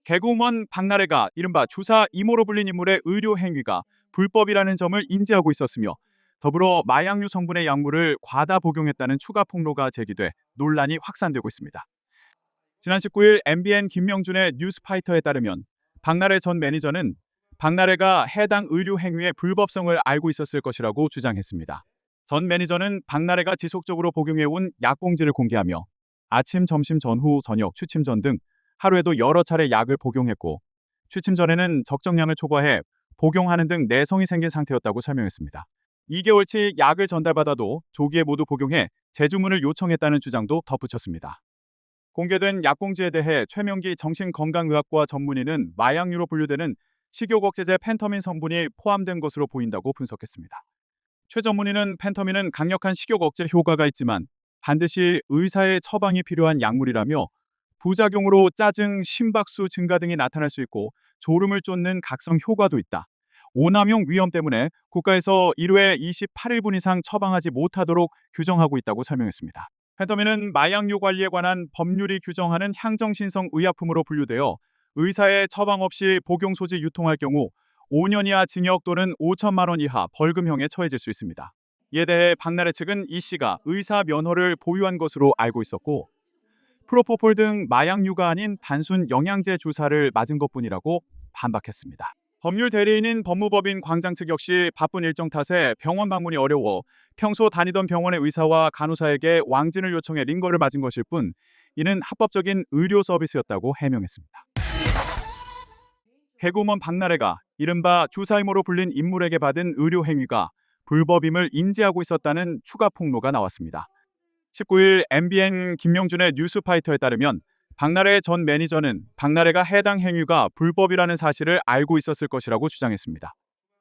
개그우먼 박나래가 이른바 주사 이모로 불린 인물의 의료 행위가 불법이라는 점을 인지하고 있었으며 더불어 마약류 성분의 약물을 과다 복용했다는 추가 폭로가 제기돼 논란이 확산되고 있습니다. 지난 19일 MBN 김명준의 뉴스파이터에 따르면 박나래 전 매니저는 박나래가 해당 의료 행위의 불법성을 알고 있었을 것이라고 주장했습니다. 전 매니저는 박나래가 지속적으로 복용해온 약봉지를 공개하며 아침, 점심, 전후, 저녁, 취침 전 등 하루에도 여러 차례 약을 복용했고 취침 전에는 적정량을 초과해 복용하는 등 내성이 생긴 상태였다고 설명했습니다. 2개월치 약을 전달받아도 조기에 모두 복용해 재주문을 요청했다는 주장도 덧붙였습니다. 공개된 약봉지에 대해 최명기 정신건강의학과 전문의는 마약류로 분류되는 식욕억제제 펜터민 성분이 포함된 것으로 보인다고 분석했습니다. 최 전문의는 펜터민은 강력한 식욕억제 효과가 있지만 반드시 의사의 처방이 필요한 약물이라며 부작용으로 짜증, 심박수 증가 등이 나타날 수 있고 졸음을 쫓는 각성 효과도 있다. 오남용 위험 때문에 국가에서 1회 28일분 이상 처방하지 못하도록 규정하고 있다고 설명했습니다. 펜터민은 마약류 관리에 관한 법률이 규정하는 향정신성 의약품으로 분류되어 의사의 처방 없이 복용 소지 유통할 경우 5년 이하 징역 또는 5천만 원 이하 벌금형에 처해질 수 있습니다. 이에 대해 박나래 측은 이 씨가 의사 면허를 보유한 것으로 알고 있었고 프로포폴 등 마약류가 아닌 단순 영양제 주사를 맞은 것뿐이라고 반박했습니다. 법률 대리인인 법무법인 광장 측 역시 바쁜 일정 탓에 병원 방문이 어려워 평소 다니던 병원의 의사와 간호사에게 왕진을 요청해 링거를 맞은 것일 뿐 이는 합법적인 의료 서비스였다고 해명했습니다. 개그우먼 박나래가 이른바 주사이모로 불린 인물에게 받은 의료 행위가 불법임을 인지하고 있었다는 추가 폭로가 나왔습니다. 19일 MBN 김명준의 뉴스파이터에 따르면 박나래 전 매니저는 박나래가 해당 행위가 불법이라는 사실을 알고 있었을 것이라고 주장했습니다.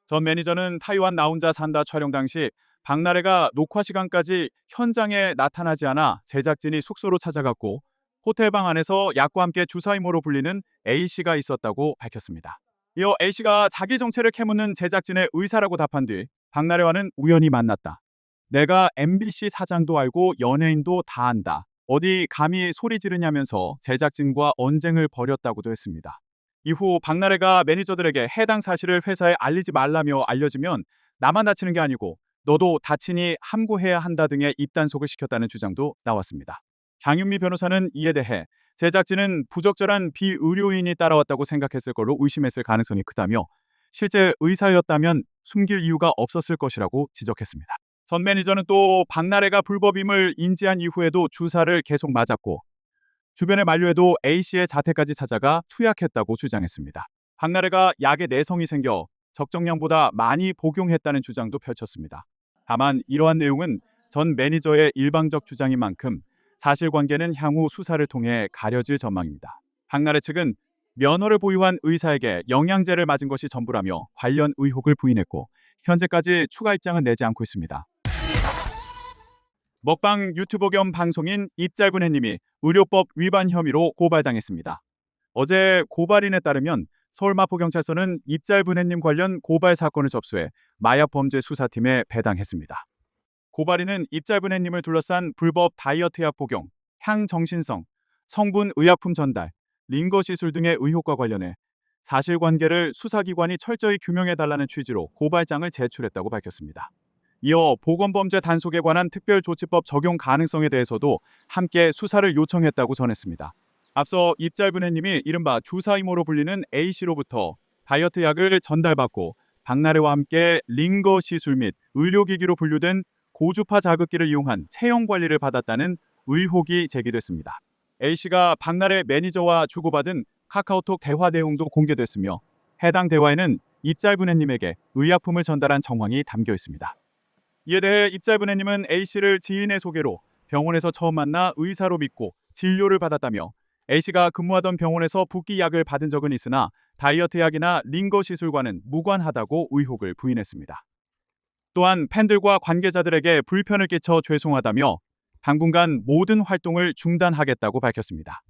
전 매니저는 타이완 나 혼자 산다 촬영 당시 박나래가 녹화 시간까지 현장에 나타나지 않아 제작진이 숙소로 찾아갔고 호텔방 안에서 약과 함께 주사이모로 불리는 A씨가 있었다고 밝혔습니다. 이어 A씨가 자기 정체를 캐묻는 제작진의 의사라고 답한 뒤 박나래와는 우연히 만났다. 내가 MBC 사장도 알고 연예인도 다 안다. 어디 감히 소리 지르냐면서 제작진과 언쟁을 벌였다고도 했습니다. 이후 박나래가 매니저들에게 해당 사실을 회사에 알리지 말라며 알려지면 나만 다치는 게 아니고 너도 다치니 함구해야 한다 등의 입단속을 시켰다는 주장도 나왔습니다. 장윤미 변호사는 이에 대해 제작진은 부적절한 비의료인이 따라왔다고 생각했을 걸로 의심했을 가능성이 크다며 실제 의사였다면 숨길 이유가 없었을 것이라고 지적했습니다. 전 매니저는 또 박나래가 불법임을 인지한 이후에도 주사를 계속 맞았고 주변의 만류에도 A씨의 자택까지 찾아가 투약했다고 주장했습니다. 박나래가 약에 내성이 생겨 적정량보다 많이 복용했다는 주장도 펼쳤습니다. 다만 이러한 내용은 전 매니저의 일방적 주장인 만큼 사실관계는 향후 수사를 통해 가려질 전망입니다. 박나래 측은 면허를 보유한 의사에게 영양제를 맞은 것이 전부라며 관련 의혹을 부인했고 현재까지 추가 입장은 내지 않고 있습니다. 먹방 유튜버 겸 방송인 입짧은 해님이 의료법 위반 혐의로 고발당했습니다. 어제 고발인에 따르면 서울마포경찰서는 입짧은 해님 관련 고발 사건을 접수해 마약범죄 수사팀에 배당했습니다. 고발인은 입짧은 해님을 둘러싼 불법 다이어트 약 복용, 향정신성, 성분 의약품 전달, 링거 시술 등의 의혹과 관련해 사실관계를 수사기관이 철저히 규명해달라는 취지로 고발장을 제출했다고 밝혔습니다. 이어 보건범죄 단속에 관한 특별조치법 적용 가능성에 대해서도 함께 수사를 요청했다고 전했습니다. 앞서 입짧은 해님이 이른바 주사이모로 불리는 A씨로부터 다이어트 약을 전달받고 박나래와 함께 링거 시술 및 의료기기로 분류된 고주파 자극기를 이용한 체형 관리를 받았다는 의혹이 제기됐습니다. A씨가 박나래 매니저와 주고받은 카카오톡 대화 내용도 공개됐으며 해당 대화에는 입짧은 해님에게 의약품을 전달한 정황이 담겨 있습니다. 이에 대해 입짧은 해님은 A씨를 지인의 소개로 병원에서 처음 만나 의사로 믿고 진료를 받았다며 A씨가 근무하던 병원에서 붓기 약을 받은 적은 있으나 다이어트 약이나 링거 시술과는 무관하다고 의혹을 부인했습니다. 또한 팬들과 관계자들에게 불편을 끼쳐 죄송하다며 당분간 모든 활동을 중단하겠다고 밝혔습니다.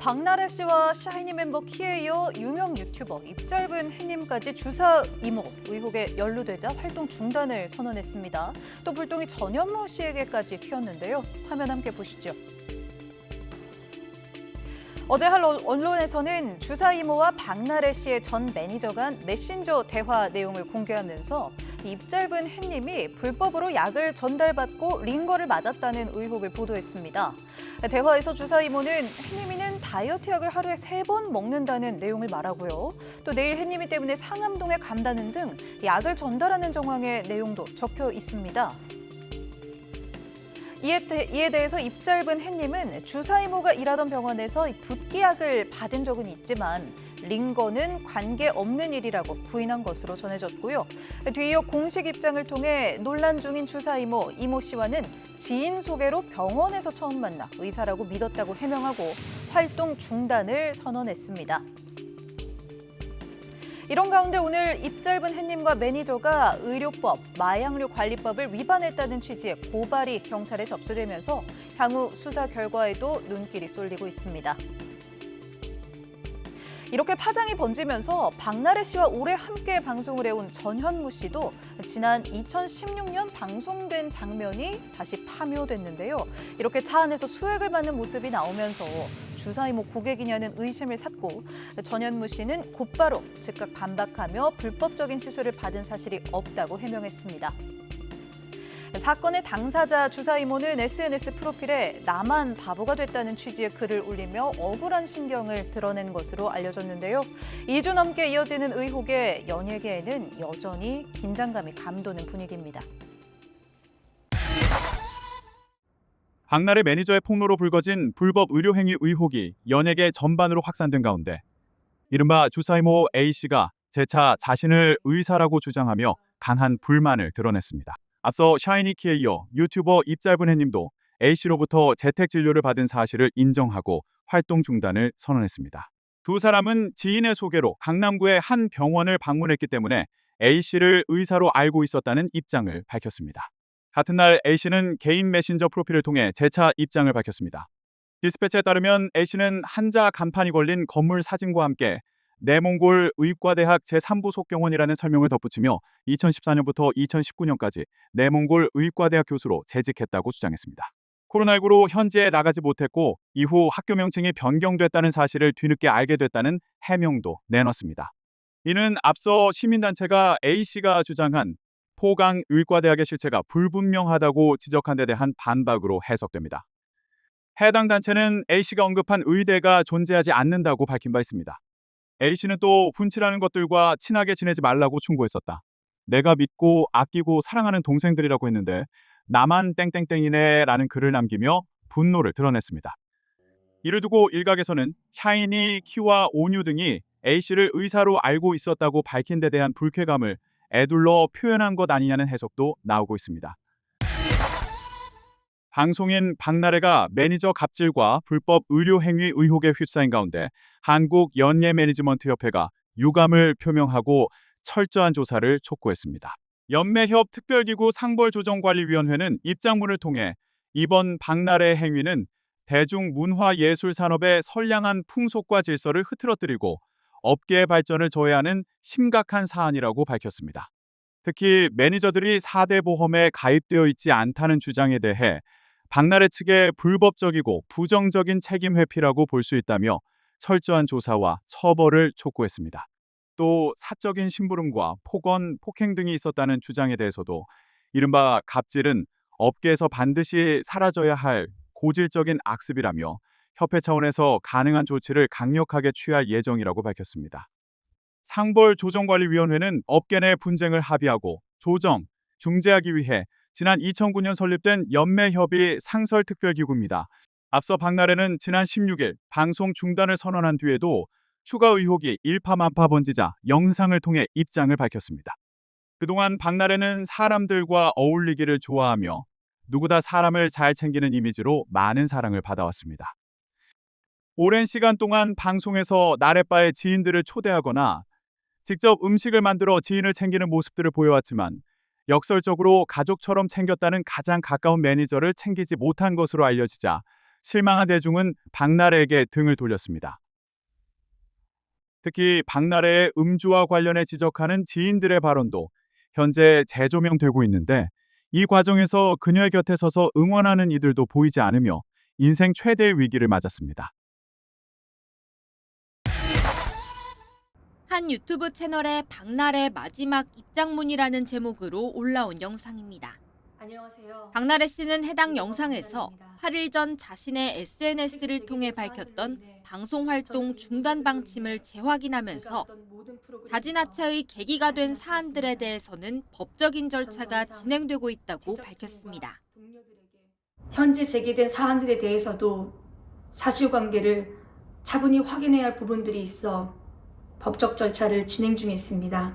박나래 씨와 샤이니 멤버 키에 이어 유명 유튜버 입짧은 해님까지 주사 이모 의혹에 연루되자 활동 중단을 선언했습니다. 또 불똥이 전현무 씨에게까지 튀었는데요. 화면 함께 보시죠. 어제 한 언론에서는 주사 이모와 박나래 씨의 전 매니저 간 메신저 대화 내용을 공개하면서 입 짧은 햇님이 불법으로 약을 전달받고 링거를 맞았다는 의혹을 보도했습니다. 대화에서 주사 이모는 햇님이는 다이어트 약을 하루에 3번 먹는다는 내용을 말하고요. 또 내일 햇님이 때문에 상암동에 간다는 등 약을 전달하는 정황의 내용도 적혀 있습니다. 이에 대해서 입 짧은 햇님은 주사 이모가 일하던 병원에서 붓기약을 받은 적은 있지만 링거는 관계없는 일이라고 부인한 것으로 전해졌고요. 뒤이어 공식 입장을 통해 논란 중인 주사 이모, 이모 씨와는 지인 소개로 병원에서 처음 만나 의사라고 믿었다고 해명하고 활동 중단을 선언했습니다. 이런 가운데 오늘 입 짧은 햇님과 매니저가 의료법, 마약류 관리법을 위반했다는 취지의 고발이 경찰에 접수되면서 향후 수사 결과에도 눈길이 쏠리고 있습니다. 이렇게 파장이 번지면서 박나래 씨와 오래 함께 방송을 해온 전현무 씨도 지난 2016년 방송된 장면이 다시 파묘됐는데요. 이렇게 차 안에서 수액을 맞는 모습이 나오면서 주사 이모 고객이냐는 의심을 샀고 전현무 씨는 곧바로 즉각 반박하며 불법적인 시술을 받은 사실이 없다고 해명했습니다. 사건의 당사자 주사 이모는 SNS 프로필에 나만 바보가 됐다는 취지의 글을 올리며 억울한 심경을 드러낸 것으로 알려졌는데요. 2주 넘게 이어지는 의혹에 연예계에는 여전히 긴장감이 감도는 분위기입니다. 박나래 매니저의 폭로로 불거진 불법 의료행위 의혹이 연예계 전반으로 확산된 가운데 이른바 주사 이모 A씨가 재차 자신을 의사라고 주장하며 강한 불만을 드러냈습니다. 앞서 샤이니키에 이어 유튜버 입 짧은 햇님도 A씨로부터 재택 진료를 받은 사실을 인정하고 활동 중단을 선언했습니다. 두 사람은 지인의 소개로 강남구의 한 병원을 방문했기 때문에 A씨를 의사로 알고 있었다는 입장을 밝혔습니다. 같은 날 A씨는 개인 메신저 프로필을 통해 재차 입장을 밝혔습니다. 디스패치에 따르면 A씨는 한자 간판이 걸린 건물 사진과 함께 내몽골 의과대학 제3부 속병원이라는 설명을 덧붙이며 2014년부터 2019년까지 내몽골 의과대학 교수로 재직했다고 주장했습니다. 코로나19로 현지에 나가지 못했고 이후 학교 명칭이 변경됐다는 사실을 뒤늦게 알게 됐다는 해명도 내놨습니다. 이는 앞서 시민단체가 A씨가 주장한 포강 의과대학의 실체가 불분명하다고 지적한 데 대한 반박으로 해석됩니다. 해당 단체는 A씨가 언급한 의대가 존재하지 않는다고 밝힌 바 있습니다. A씨는 또 분칠하는 것들과 친하게 지내지 말라고 충고했었다. 내가 믿고 아끼고 사랑하는 동생들이라고 했는데 나만 땡땡땡이네 라는 글을 남기며 분노를 드러냈습니다. 이를 두고 일각에서는 샤이니, 키와 온유 등이 A씨를 의사로 알고 있었다고 밝힌 데 대한 불쾌감을 애둘러 표현한 것 아니냐는 해석도 나오고 있습니다. 방송인 박나래가 매니저 갑질과 불법 의료행위 의혹에 휩싸인 가운데 한국연예매니지먼트협회가 유감을 표명하고 철저한 조사를 촉구했습니다. 연매협 특별기구 상벌조정관리위원회는 입장문을 통해 이번 박나래 행위는 대중문화예술산업의 선량한 풍속과 질서를 흐트러뜨리고 업계의 발전을 저해하는 심각한 사안이라고 밝혔습니다. 특히 매니저들이 4대 보험에 가입되어 있지 않다는 주장에 대해 박나래 측의 불법적이고 부정적인 책임 회피라고 볼 수 있다며 철저한 조사와 처벌을 촉구했습니다. 또 사적인 심부름과 폭언, 폭행 등이 있었다는 주장에 대해서도 이른바 갑질은 업계에서 반드시 사라져야 할 고질적인 악습이라며 협회 차원에서 가능한 조치를 강력하게 취할 예정이라고 밝혔습니다. 상벌조정관리위원회는 업계 내 분쟁을 합의하고 조정, 중재하기 위해 지난 2009년 설립된 연매협의 상설특별기구입니다. 앞서 박나래는 지난 16일 방송 중단을 선언한 뒤에도 추가 의혹이 일파만파 번지자 영상을 통해 입장을 밝혔습니다. 그동안 박나래는 사람들과 어울리기를 좋아하며 누구다 사람을 잘 챙기는 이미지로 많은 사랑을 받아왔습니다. 오랜 시간 동안 방송에서 나래바의 지인들을 초대하거나 직접 음식을 만들어 지인을 챙기는 모습들을 보여왔지만 역설적으로 가족처럼 챙겼다는 가장 가까운 매니저를 챙기지 못한 것으로 알려지자 실망한 대중은 박나래에게 등을 돌렸습니다. 특히 박나래의 음주와 관련해 지적하는 지인들의 발언도 현재 재조명되고 있는데 이 과정에서 그녀의 곁에 서서 응원하는 이들도 보이지 않으며 인생 최대의 위기를 맞았습니다. 한 유튜브 채널의 박나래 마지막 입장문이라는 제목으로 올라온 영상입니다. 안녕하세요. 박나래 씨는 해당 영상에서 8일 전 자신의 SNS를 통해 밝혔던 방송 활동 중단 방침을 재확인하면서 자진하차의 계기가 된 사안들에 대해서는 법적인 절차가 진행되고 있다고 밝혔습니다. 현재 제기된 사안들에 대해서도 사실관계를 차분히 확인해야 할 부분들이 있어 법적 절차를 진행 중에 있습니다.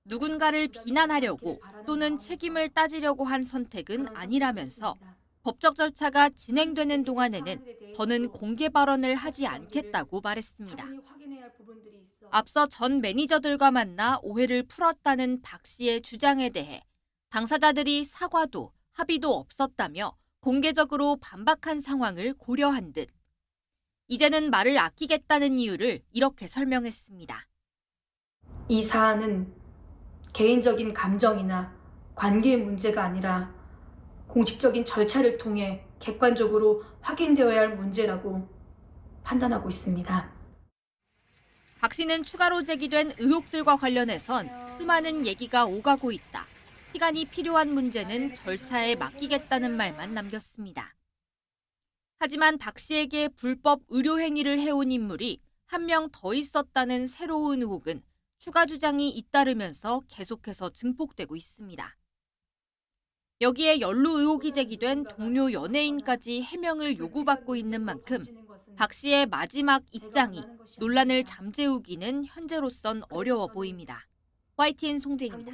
누군가를 비난하려고 또는 책임을 따지려고 한 선택은 아니라면서 법적 절차가 진행되는 동안에는 더는 공개 발언을 하지 않겠다고 말했습니다. 앞서 전 매니저들과 만나 오해를 풀었다는 박 씨의 주장에 대해 당사자들이 사과도 합의도 없었다며 공개적으로 반박한 상황을 고려한 듯 이제는 말을 아끼겠다는 이유를 이렇게 설명했습니다. 이 사안은 개인적인 감정이나 관계의 문제가 아니라 공식적인 절차를 통해 객관적으로 확인되어야 할 문제라고 판단하고 있습니다. 박 씨는 추가로 제기된 의혹들과 관련해선 수많은 얘기가 오가고 있다. 시간이 필요한 문제는 절차에 맡기겠다는 말만 남겼습니다. 하지만 박 씨에게 불법 의료 행위를 해온 인물이 한 명 더 있었다는 새로운 의혹은 추가 주장이 잇따르면서 계속해서 증폭되고 있습니다. 여기에 연루 의혹이 제기된 동료 연예인까지 해명을 요구받고 있는 만큼 박 씨의 마지막 입장이 논란을 잠재우기는 현재로선 어려워 보입니다. YTN 송재입니다.